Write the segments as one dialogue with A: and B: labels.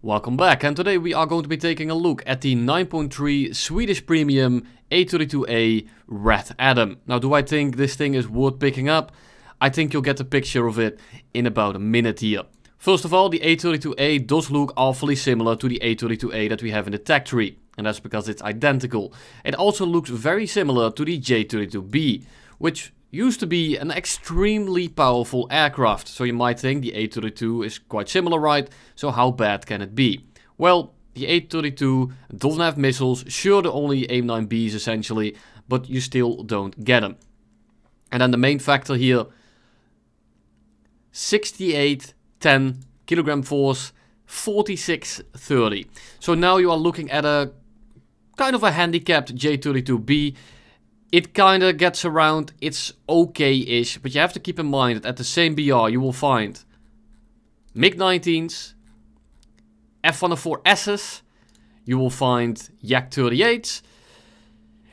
A: Welcome back, and today we are going to be taking a look at the 9.3 Swedish Premium A32A Red Atom. Now, do I think this thing is worth picking up? I think you'll get a picture of it in about a minute here. First of all, the A32A does look awfully similar to the A32A that we have in the tech tree, and that's because it's identical. It also looks very similar to the J32B, which used to be an extremely powerful aircraft, so you might think the A32 is quite similar, right? So how bad can it be? Well, the A32 doesn't have missiles, sure the only AIM-9Bs essentially, but you still don't get them. And then the main factor here, 6810 kilogram force, 4630. So now you are looking at a kind of a handicapped J32B. It kind of gets around, it's okay-ish, but you have to keep in mind that at the same BR you will find MiG-19s, F-104S's, you will find Yak-38s,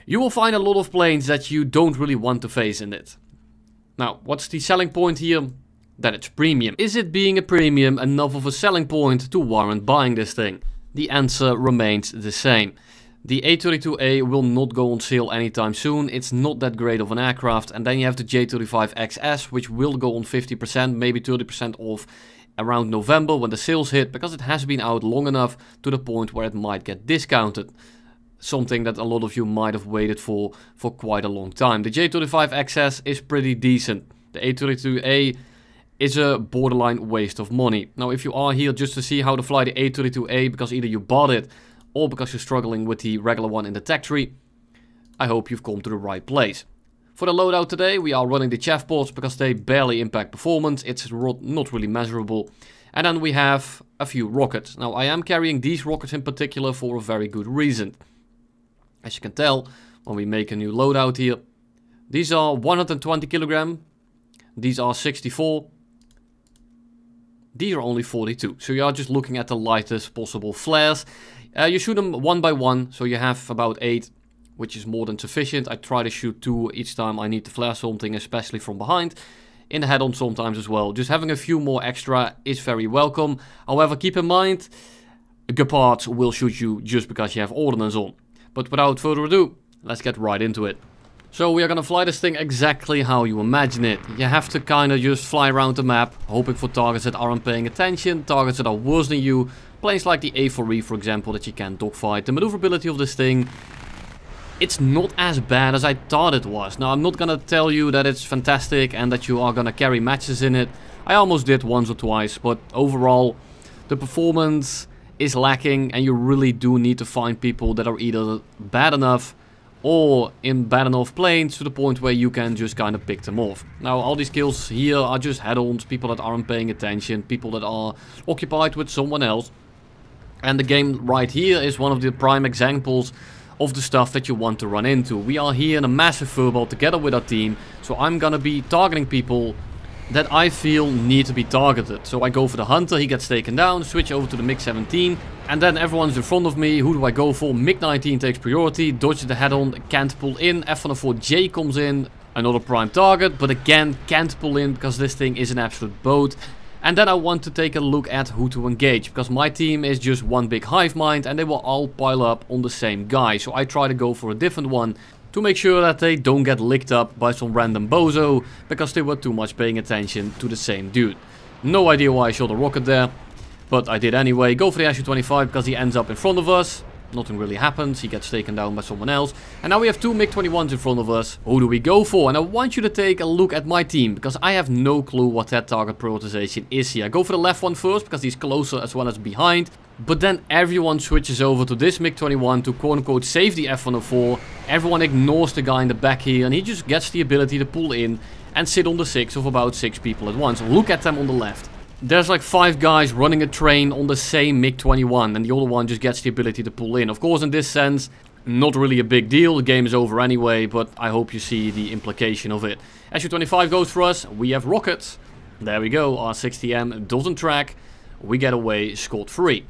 A: you will find a lot of planes that you don't really want to face in it. Now, what's the selling point here? That it's premium. Is it being a premium enough of a selling point to warrant buying this thing? The answer remains the same. The A32A will not go on sale anytime soon, it's not that great of an aircraft, and then you have the J35XS, which will go on 50%, maybe 30% off around November when the sales hit, because it has been out long enough to the point where it might get discounted. Something that a lot of you might have waited for quite a long time. The J35XS is pretty decent. The A32A is a borderline waste of money. Now, if you are here just to see how to fly the A32A because either you bought it or because you're struggling with the regular one in the tech tree, I hope you've come to the right place. For the loadout today, we are running the chaff pods because they barely impact performance. It's not really measurable. And then we have a few rockets. Now, I am carrying these rockets in particular for a very good reason. As you can tell, when we make a new loadout here, these are 120 kilogram. These are 64. These are only 42. So you are just looking at the lightest possible flares. You shoot them one by one, so you have about 8, which is more than sufficient. I try to shoot 2 each time I need to flare something, especially from behind. In the head-on sometimes as well. Just having a few more extra is very welcome. However, keep in mind, Gepards will shoot you just because you have ordnance on. But without further ado, let's get right into it. So we are gonna fly this thing exactly how you imagine it. You have to kind of just fly around the map, hoping for targets that aren't paying attention, targets that are worse than you. Planes like the A4E, for example, that you can dogfight. The maneuverability of this thing, it's not as bad as I thought it was. Now, I'm not gonna tell you that it's fantastic and that you are gonna carry matches in it. I almost did once or twice, but overall, the performance is lacking and you really do need to find people that are either bad enough or in bad enough planes to the point where you can just kind of pick them off. Now, all these kills here are just head-ons, people that aren't paying attention, people that are occupied with someone else. And the game right here is one of the prime examples of the stuff that you want to run into. We are here in a massive furball together with our team, so I'm gonna be targeting people that I feel need to be targeted. So I go for the Hunter, he gets taken down, switch over to the MiG-17, and then everyone's in front of me. Who do I go for? MiG-19 takes priority, dodges the head-on, can't pull in, F-104J comes in, another prime target, but again, can't pull in because this thing is an absolute boat. And then I want to take a look at who to engage, because my team is just one big hive mind and they will all pile up on the same guy. So I try to go for a different one to make sure that they don't get licked up by some random bozo because they were too much paying attention to the same dude. No idea why I shot a rocket there, but I did anyway. Go for the Su-25 because he ends up in front of us. Nothing really happens, he gets taken down by someone else. And now we have 2 MiG-21s in front of us. Who do we go for? And I want you to take a look at my team, because I have no clue what that target prioritization is here. I go for the left one first, because he's closer as well as behind. But then everyone switches over to this MiG-21 to quote-unquote save the F-104. Everyone ignores the guy in the back here, and he just gets the ability to pull in and sit on the 6 of about 6 people at once. Look at them on the left. There's like 5 guys running a train on the same MiG-21 and the other one just gets the ability to pull in. Of course, in this sense, not really a big deal. The game is over anyway, but I hope you see the implication of it. Su-25 goes for us. We have rockets. There we go. Our 60M doesn't track. We get away scot-free.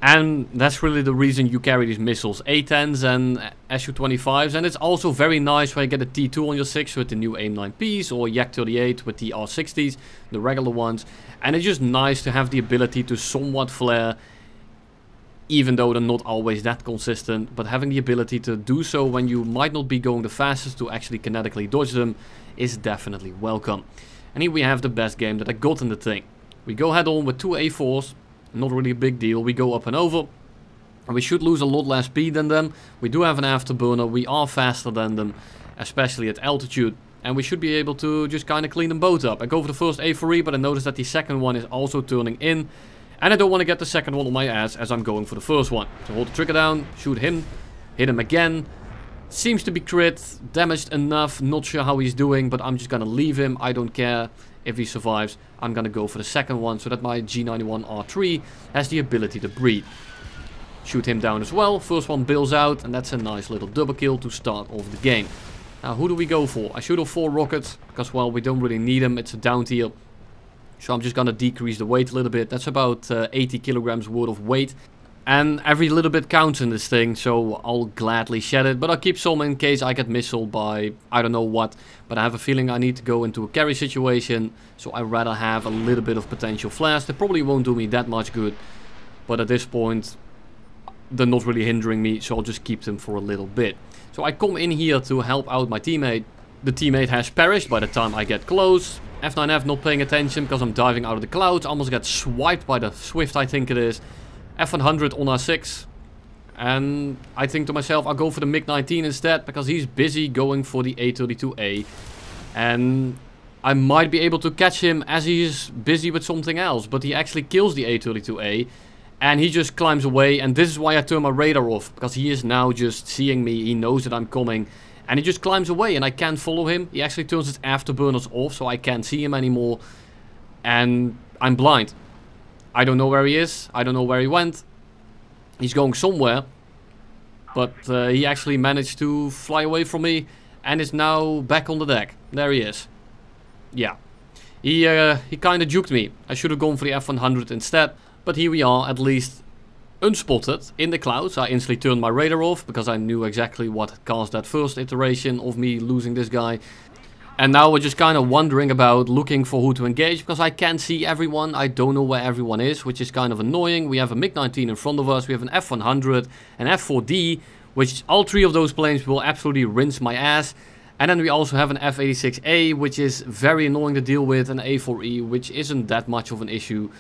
A: And that's really the reason you carry these missiles, A-10s and Su-25s. And it's also very nice when you get a T2 on your 6 with the new AIM-9Ps or Yak-38 with the R60s, the regular ones. And it's just nice to have the ability to somewhat flare even though they're not always that consistent. But having the ability to do so when you might not be going the fastest to actually kinetically dodge them is definitely welcome. And here we have the best game that I got in the thing. We go head on with 2 A4s, not really a big deal. We go up and over, and we should lose a lot less speed than them. We do have an afterburner, we are faster than them, especially at altitude. And we should be able to just kind of clean them both up. I go for the first A4E, but I notice that the second one is also turning in. And I don't want to get the second one on my ass as I'm going for the first one. So hold the trigger down, shoot him, hit him again. Seems to be crit, damaged enough, not sure how he's doing, but I'm just gonna leave him. I don't care if he survives. I'm gonna go for the second one so that my G91R3 has the ability to breathe. Shoot him down as well. First one bails out, and that's a nice little double kill to start off the game. Now, who do we go for? I shoot off 4 rockets, because, well, we don't really need them. It's a down tier. So I'm just gonna decrease the weight a little bit. That's about 80 kilograms worth of weight. And every little bit counts in this thing, so I'll gladly shed it. But I'll keep some in case I get missiled by I don't know what. But I have a feeling I need to go into a carry situation, so I'd rather have a little bit of potential flash. They probably won't do me that much good. But at this point, they're not really hindering me, so I'll just keep them for a little bit. So I come in here to help out my teammate. The teammate has perished by the time I get close. F9F not paying attention because I'm diving out of the clouds. Almost get swiped by the Swift, I think it is. F100 on R6. And I think to myself, I'll go for the MiG-19 instead, because he's busy going for the A32A. And I might be able to catch him as he is busy with something else. But he actually kills the A32A. And he just climbs away, and this is why I turn my radar off, because he is now just seeing me, he knows that I'm coming, and he just climbs away, and I can't follow him. He actually turns his afterburners off, so I can't see him anymore, and I'm blind. I don't know where he is, I don't know where he went. He's going somewhere, but he actually managed to fly away from me, and is now back on the deck. There he is. Yeah. He kind of juked me. I should have gone for the F100 instead. But here we are, at least unspotted in the clouds. I instantly turned my radar off because I knew exactly what had caused that first iteration of me losing this guy. And now we're just kind of wondering about looking for who to engage, because I can't see everyone. I don't know where everyone is, which is kind of annoying. We have a MiG-19 in front of us, we have an F100, an F4D, which all 3 of those planes will absolutely rinse my ass. And then we also have an F32A, which is very annoying to deal with, an A4E, which isn't that much of an issue.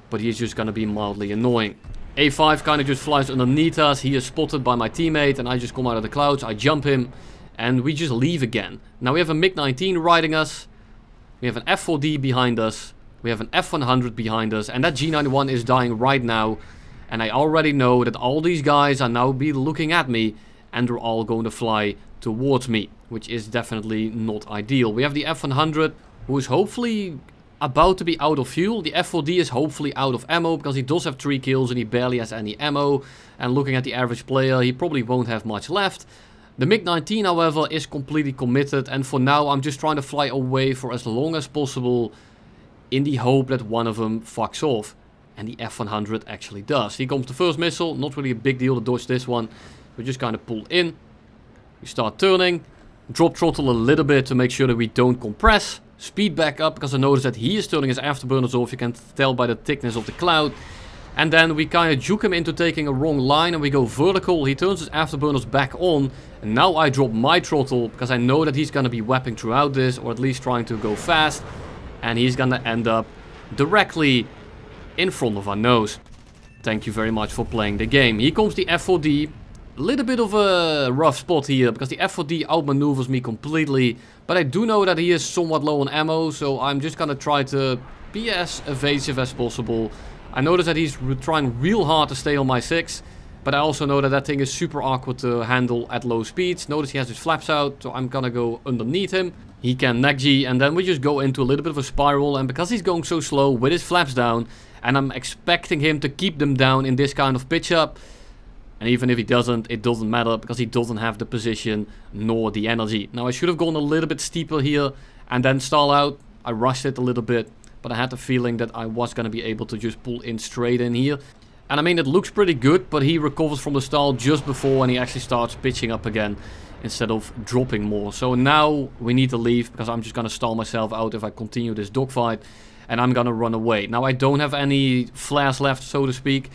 A: But he's just gonna be mildly annoying. A5 kind of just flies underneath us. He is spotted by my teammate, and I just come out of the clouds. I jump him, and we just leave again. Now we have a MiG-19 riding us. We have an F4D behind us. We have an F100 behind us, and that G91 is dying right now. And I already know that all these guys are now be looking at me, and they're all going to fly towards me, which is definitely not ideal. We have the F100, who is hopefully about to be out of fuel. The F4D is hopefully out of ammo, because he does have 3 kills and he barely has any ammo. And looking at the average player, he probably won't have much left. The MiG-19, however, is completely committed, and for now I'm just trying to fly away for as long as possible in the hope that one of them fucks off. And the F100 actually does. Here comes the first missile. Not really a big deal to dodge this one. We just kind of pull in. We start turning. Drop throttle a little bit to make sure that we don't compress. Speed back up, because I noticed that he is turning his afterburners off. You can tell by the thickness of the cloud. And then we kind of juke him into taking a wrong line, and we go vertical. He turns his afterburners back on. And now I drop my throttle, because I know that he's going to be whapping throughout this, or at least trying to go fast. And he's going to end up directly in front of our nose. Thank you very much for playing the game. Here comes the F4D. A little bit of a rough spot here, because the F4D outmaneuvers me completely. But I do know that he is somewhat low on ammo, so I'm just gonna try to be as evasive as possible. I notice that he's trying real hard to stay on my 6. But I also know that that thing is super awkward to handle at low speeds. Notice he has his flaps out, so I'm gonna go underneath him. He can neck G, and then we just go into a little bit of a spiral. And because he's going so slow with his flaps down, and I'm expecting him to keep them down in this kind of pitch up. And even if he doesn't, it doesn't matter, because he doesn't have the position nor the energy. Now I should have gone a little bit steeper here and then stall out. I rushed it a little bit, but I had the feeling that I was going to be able to just pull in straight in here. And I mean, it looks pretty good, but he recovers from the stall just before, and he actually starts pitching up again instead of dropping more. So now we need to leave, because I'm just going to stall myself out if I continue this dogfight. And I'm going to run away. Now I don't have any flares left, so to speak.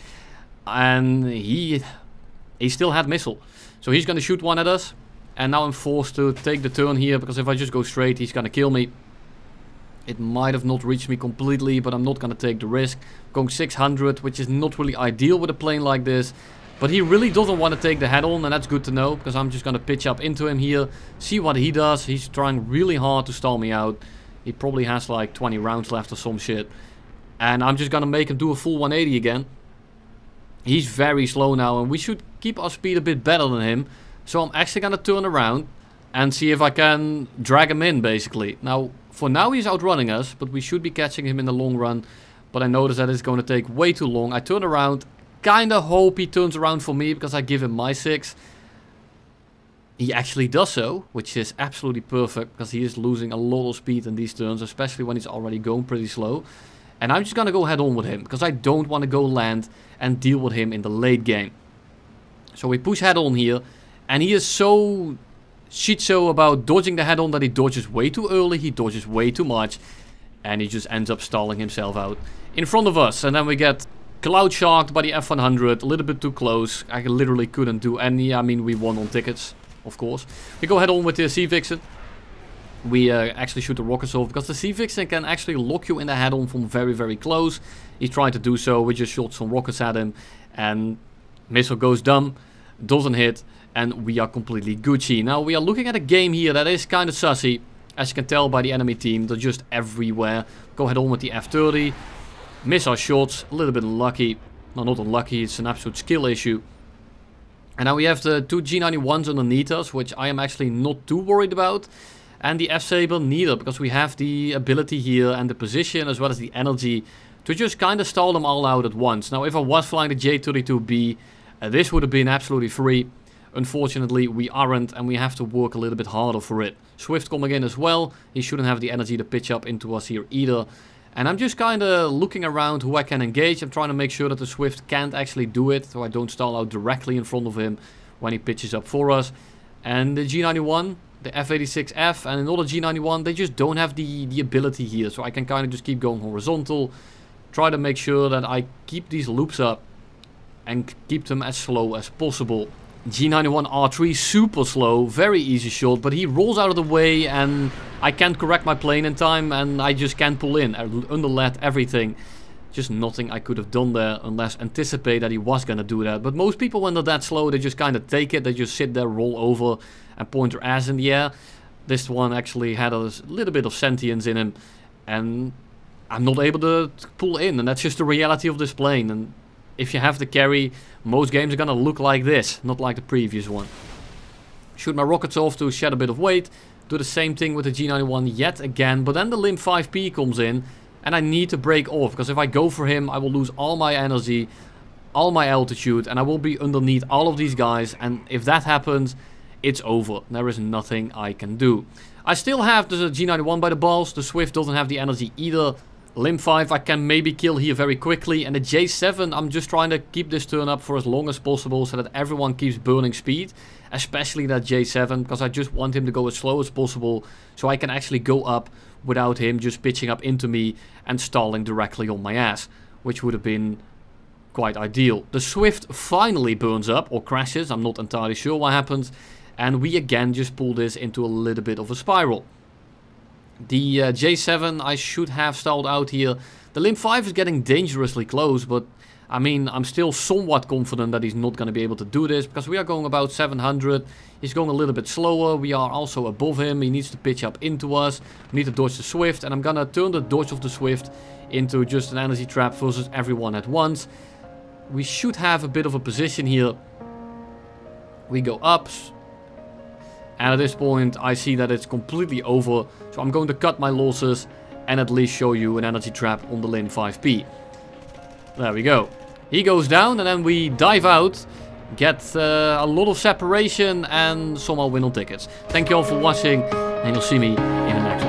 A: And he still had missile. So he's going to shoot one at us. And now I'm forced to take the turn here, because if I just go straight, he's going to kill me. It might have not reached me completely, but I'm not going to take the risk. Going 600, which is not really ideal with a plane like this. But he really doesn't want to take the head-on, and that's good to know, because I'm just going to pitch up into him here. See what he does. He's trying really hard to stall me out. He probably has like 20 rounds left or some shit. And I'm just going to make him do a full 180 again. He's very slow now, and we should keep our speed a bit better than him. So I'm actually going to turn around and see if I can drag him in, basically. Now, for now he's outrunning us, but we should be catching him in the long run. But I notice that it's going to take way too long. I turn around, kind of hope he turns around for me, because I give him my 6. He actually does so, which is absolutely perfect, because he is losing a lot of speed in these turns, especially when he's already going pretty slow. And I'm just going to go head on with him, because I don't want to go land and deal with him in the late game. So we push head on here, and he is so shit-show about dodging the head on that he dodges way too early, he dodges way too much, and he just ends up stalling himself out in front of us. And then we get cloud sharked by the F100, a little bit too close. I literally couldn't do any. I mean, we won on tickets, of course. We go head on with the Sea Vixen. We actually shoot the rockets off, because the Sea Vixen can actually lock you in the head-on from very, very close. He tried to do so. We just shot some rockets at him, and missile goes dumb, doesn't hit, and we are completely Gucci. Now we are looking at a game here that is kind of sussy, as you can tell by the enemy team. They're just everywhere. Go head on with the F30. Miss our shots, a little bit unlucky. No, not unlucky, it's an absolute skill issue. And now we have the 2 G91s underneath us, which I am actually not too worried about. And the F-Saber neither, because we have the ability here and the position as well as the energy to just kind of stall them all out at once. Now if I was flying the J32B, this would have been absolutely free. Unfortunately we aren't, and we have to work a little bit harder for it. Swift coming in as well. He shouldn't have the energy to pitch up into us here either. And I'm just kind of looking around who I can engage. I'm trying to make sure that the Swift can't actually do it, so I don't stall out directly in front of him when he pitches up for us. And the G91, the F-86F and another G91, they just don't have the ability here. So I can kind of just keep going horizontal. Try to make sure that I keep these loops up and keep them as slow as possible. G91R3, super slow, very easy shot, but he rolls out of the way and I can't correct my plane in time and I just can't pull in. I underlet everything. Just nothing I could have done there unless anticipate that he was going to do that. But most people, when they're that slow, they just kind of take it. They just sit there, roll over and point their ass in the air. This one actually had a little bit of sentience in him and I'm not able to pull in, and that's just the reality of this plane. And if you have the carry, most games are gonna look like this, not like the previous one. Shoot my rockets off to shed a bit of weight. Do the same thing with the G91 yet again, but then the Limb 5P comes in and I need to break off, because if I go for him I will lose all my energy, all my altitude, and I will be underneath all of these guys, and if that happens it's over. There is nothing I can do. I still have the G91 by the balls. The Swift doesn't have the energy either. Limb 5 I can maybe kill here very quickly, and the J7 I'm just trying to keep this turn up for as long as possible so that everyone keeps burning speed, especially that J7, because I just want him to go as slow as possible so I can actually go up without him just pitching up into me and stalling directly on my ass, which would have been quite ideal. The Swift finally burns up or crashes, I'm not entirely sure what happens, and we again just pull this into a little bit of a spiral. The J7 I should have stalled out here. The Limb 5 is getting dangerously close, but I mean, I'm still somewhat confident that he's not going to be able to do this, because we are going about 700. He's going a little bit slower. We are also above him. He needs to pitch up into us. We need to dodge the Swift, and I'm going to turn the dodge of the Swift into just an energy trap versus everyone at once. We should have a bit of a position here. We go up. And at this point I see that it's completely over, so I'm going to cut my losses and at least show you an energy trap on the Limb 5P. There we go. He goes down and then we dive out, get a lot of separation and somehow win on tickets. Thank you all for watching and you'll see me in the next one.